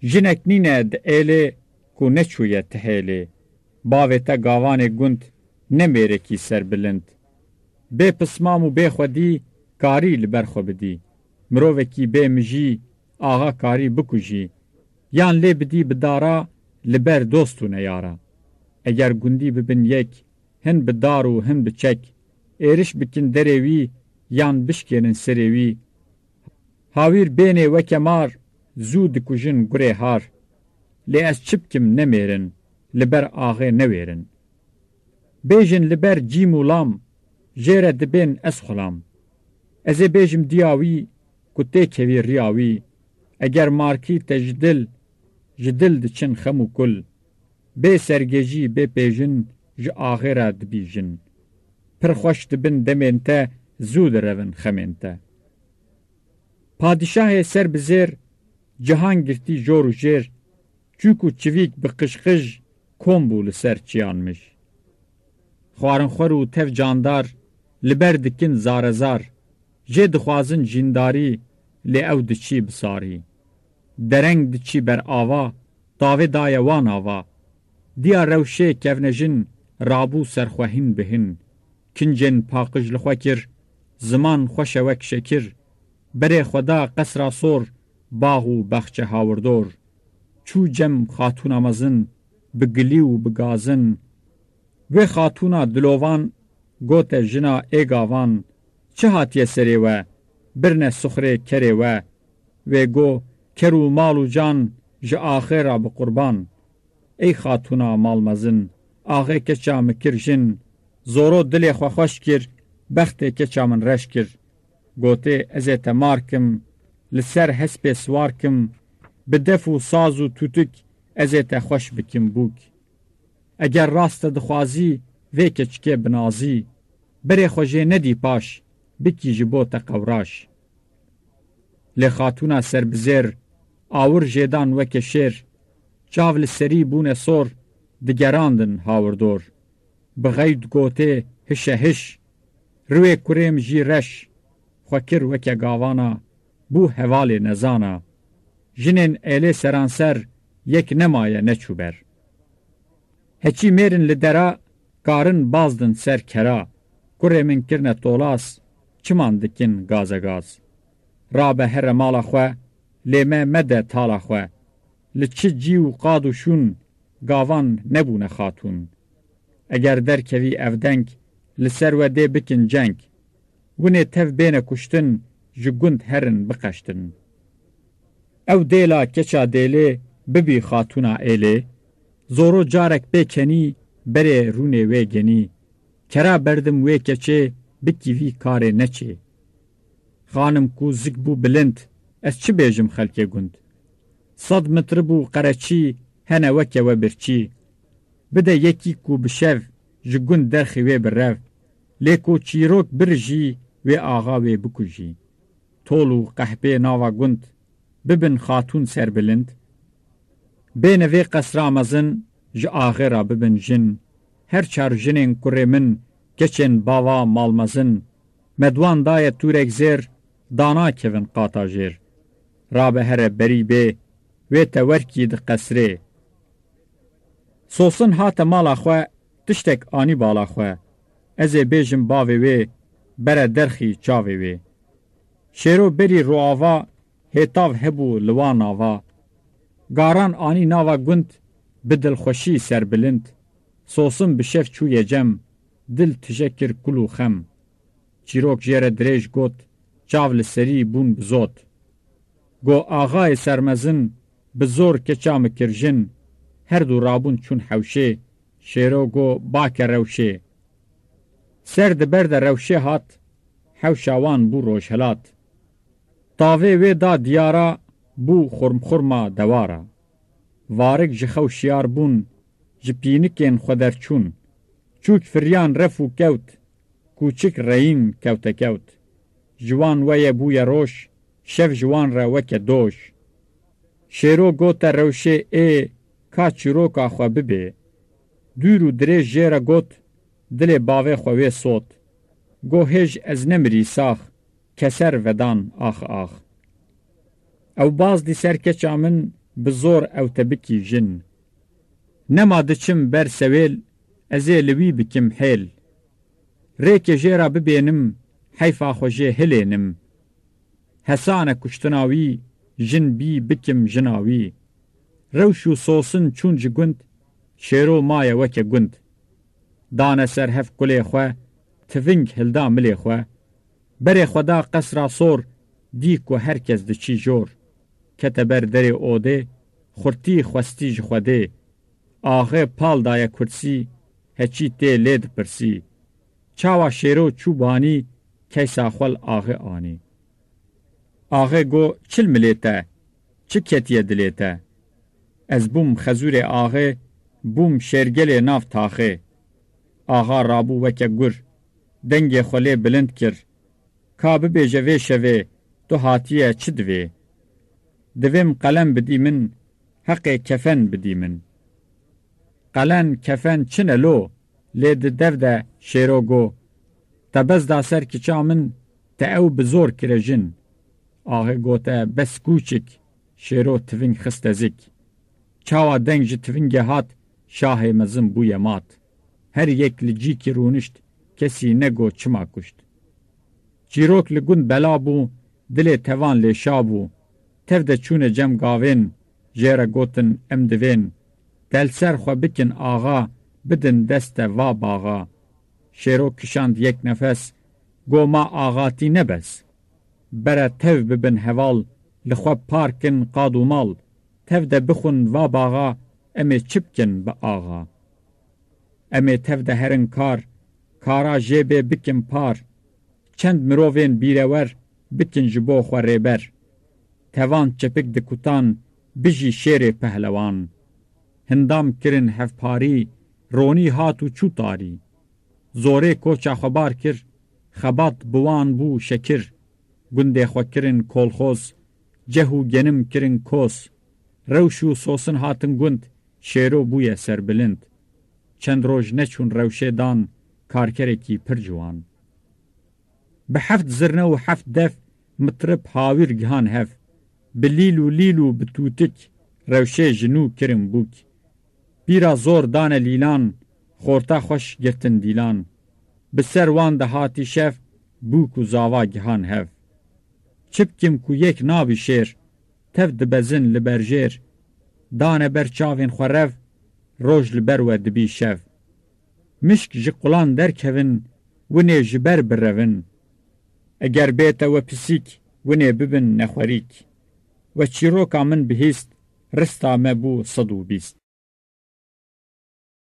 Jinek nîne di êlê ku neçûye tihêlê. Bavê te gavanê gund nemêrekî serbilind. Bê pismam û bê xwedî karî li ber xwe bidî. Mirovekî bê mijî axa karî bikujî. Yan lê bidî bi dara li ber dost û neyara. Eger gundî bibin yek, hin bi dar û hin bi çek. Êriş bikin derê wî, yan bişkênin serê wî. Hawîr bênê weke mar, zû dikujin gurê har. Lê ez çi bikim nemêrin, li ber axê newêrin. Bêjin li ber cîm û lam, jêre dibên ez xulam. Ez ê bêjim diya wî, ku tê kevî riya wî. Eger markî te ji dil diçin xem û kul. Bê sergêjî bê pêjin, ji axê re dibîjin. Pir xweş dibin demên te, zû direvin xemên te. Padişahê ser bi zêr, cihan girtî jor û jêr. Çûk û çivîk bi qişqij, kom bû li ser çiyanmiş. Xwarinxwer û tev candar, li ber dikin zarezar. Jê dixwazin jîndarî, lê ew diçî bi sarî. Dereng diçî ber ava, davê daye wan ava. Diya rewşê kevnejin, rabû serxwehîn bihin. Kincên paqij li xwe kir, ziman xweş e wek şekir. Berê xweda qesra sor, bax û bexçe hawirdor. Çû cem xatûna mezin, bi gilî û bi gazin. Wê xatûna dilovan, gote jina êgavan. Çi hatiye serê we, birne suxrê kerê we. Wê go, ker û mal û can, ji axê ra bi qurban. Ey xatûna malmezin, axê keça min kir jin. Zoro dilê xwe xweş kir, bextê keça min reş kir. Gotê ez ê te mar kim, li ser hespê swar kim. Bi def û saz û tûtik, ez ê te xweş bikim bûk. Eger rast te dixwazî, vê keçikê binazî. Berê xwe jê nedî paş, bikî ji bo te qewraş. Lê xatûna serbizêr, awir jêdan weke şêr. Çav li serî bûne sor, digerandin hawirdor. Bi xeyd gotê hişe hiş, rûyê kurêm jî reş. Xwe kir weke gavana, bû hevalê nezana. Jinên êlê seranser, yek nemaye neçûber. Heçî mêrin li dera, karin bazdin ser kera. Kurê min kirne tolas, çiman dikin gazegaz. Rabe here mala xwe, lê me mede tala xwe. Li çi cî û qad û şûn, gavan nebûne xatûn. Eger derkevî evdeng, li ser we dê bikin ceng. Winê tev bêne kuştin, ji gund herin biqeştin. Ew dêla keça dêlê, bibî xatûna êlê. Zoro carek bê kenî, berê rûnê wê genî. Kera berdim wê keçê, bikî vî karê neçê. Xanim ku zik bû bilind, ez çi bêjim xelkê gund. 100 mitr bû qereçî, hene weke we birçî. Bide yekî ku bi şev, ji gund derxî wê bi rev. Lê ku çîrok birjî, wê axa wê bikujî. Tol û qehbê nava gund, bibin xatûn serbilind. Bêne vê qesra mezin, ji axê ra bibin jin. Her çar jinên kurê min, keçên bava malmezin. Medwan daye tûrek zêr, dana kevin qata jêr. Rabe here berî bê, wê te werkî di qesrê. Sosin hate mala xwe, tiştek anî bala xwe. Ez ê bêjim bavê wê, bere derxî çavê wê. Şêro berî roava, hêtav hebû li wan ava. Garan anî nava gund, bi dilxweşî serbilind. Sosin bi şev çûye cem, dil tije kir kul û xem. Çîrok jêre dirêj got, çav li serî bûn bi zot. Go axayê sermezin, bi zor keça min kir jin. Her du rabûn çûn hewşê, şêro go bake rewşê. Ser di ber de rewşê hat, hewşa wan bû rojhilat. Tavê wê da diyara, bû xurmxurma dewara. Varik ji xew şiyar bûn, ji pînikên xwe derçûn. Çûk firyan ref û kewt, kûçik reyîn kewte kewt. Ji wan weye bûye roş, şev ji wan re weke doş. Şêro gote rewşê ê, ka çîroka xwe bibê. Dûr û dirêj jêre got, dilê bavê xwe wê sot. Go hêj ez nemirî sax, keser vedan ax ax. Ew baz dî ser keça min, بزور او تبکی جن. نما دچم بر سویل ازی لوی بکم حیل. ریک جیرا ببینم حیفا خوژه هلینم. حسان کشتناوی جن بی بکم جناوی. روشو صوصن چون جگند شیرو مایا وکه گند. دانه سر هف کلی خواه تفنگ هلدا ملی خواه. بری خدا قصرا صور دیکو هرکس دچی جور. کتبر دری اوده خورتی خواستی جخوده. آغه پال دایا کرسی هچی تی لید پرسی. چاوا شیرو چوبانی کیسا خول آغه آنی. آغه گو چل ملیته چه کتیه دلیته. از بوم خزور آغه بوم شرگل ناف تاخه. آغا رابو وکه گر دنگ خوله بلند کر. کابه بیجوه شوه تو هاتیه چه دوه. دویم قلم بدی من حق کفن بدی من. قلن کفن چنه لو لید دو ده شیرو گو. تبز دا سر کچا من تا او بزور کرجن. آغه گوته بس کوچک شیرو تفنگ خستزک. چاوا دنگ جی تفنگ هات شاه مزم بوی مات. هر یک لجی کی رونشت کسی نگو چما کشت. چیروک لگون بلا بو دل توان لی شابو. تفده چونه جم گاوین جیره گوتن امدوین. دل سر خو بکن آغا بدن دست وا باغا. شیرو کشاند یک نفس گو ما آغاتی نبس. بره تف ببن هوال لخو پارکن قادو مال. تفده بخون وا باغا امی چپکن با آغا. امی تفده هرن کارا جیبه بکن پار. چند مرووین بیرور بکن جبو خو ریبر. توان چپک دکوتان بجی شیر پهلوان. هندام کرن هفپاری رونی هاتو چوتاری. زوره کوچا خبار کر خبات بوان بو شکر. گنده خو کرن کولخوز جهو گنم کرن کوس. روشو سوسن هاتن گند شیرو بوی سر بلند. چند روز نچون روشه دان کارکره کی پر جوان. به هفت زرنه و هفت دف مطرب هاویر گهان هف. بلیلو لیلو بتوتک روشه جنو کرن بوک. بیرا زور دانه لیلان خورتا خوش گرتن دیلان. بسر وان ده هاتی شف بوک و زاوا گهان هف. چپکم کو یک ناوی شیر تف دبزن لبرجیر. دانه بر چاوین خورف روش لبر و دبی شف. مشک جقلان در کهون ونه جبر برون. اگر بیتا و پسیک ونه ببن نخوریک. و چیروکا من بهیست رستا مبو صدو بیست.